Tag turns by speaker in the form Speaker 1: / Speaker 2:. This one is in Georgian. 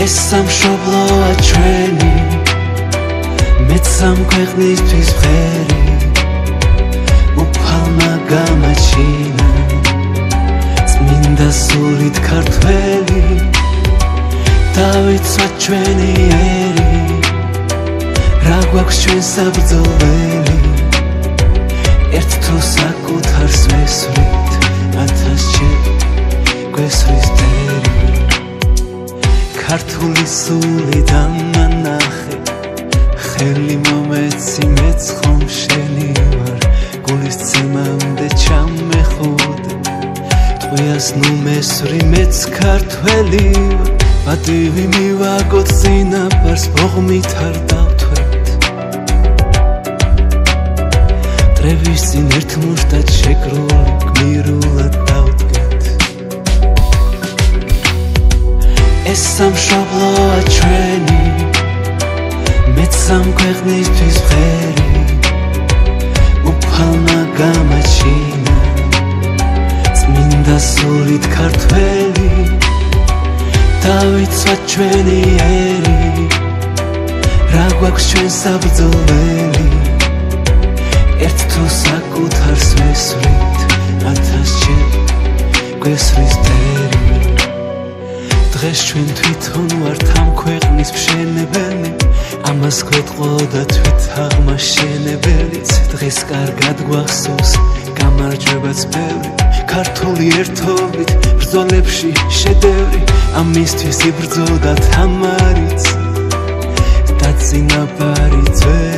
Speaker 1: ეს სამშობლოა ჩვენი მეც სამქვეყნისთვის ვღერი უფალმა გამაჩინა წმინდა სულით ქართველი დავიცვათ ჩვენი ერი რა გვაქვს ჩვენ საბრძოლველი ერთ თუ საკუთარს ვესვრით 1000-ჯერ გვესვრის დერი ქართული სული დამანახე ხელი მომეცი მეც ხომ შენი ვარ გულის ცემამდე ჩამეხუდე ტყვიას ნუ მესვრი მეც ქართველი ადივი მივაგოთ წინაპარს ბოღმით არ დავთვეთ ტრევის წინ ერთ მუშტად შეკრული გმირულად დავდგეთ ეს სამშობლოა ჩვენი მეც სამქვეყნისთვის ვღერი უფალმა გამაჩინა წმინდა სულით ქართველი დავიცვათ ჩვენი ერი რა გვაქვს ჩვენ საბრძოლველი ერთ თუ საკუთარს ვესვრით 1000-ჯერ გვესვრის დერი დღეს ჩვენ თვითონ ვართ ამ ქვეყნის მშენებელი ამას გვეტყოდა თვით აღმაშენებელიც დღეს კარგად გვახსოვს გამარჯვებაც ბევრი ქართული ერთობით ბრძოლებში შედევრი ამისთვის იბრძოდა თამარიც და წინაპარი ძველი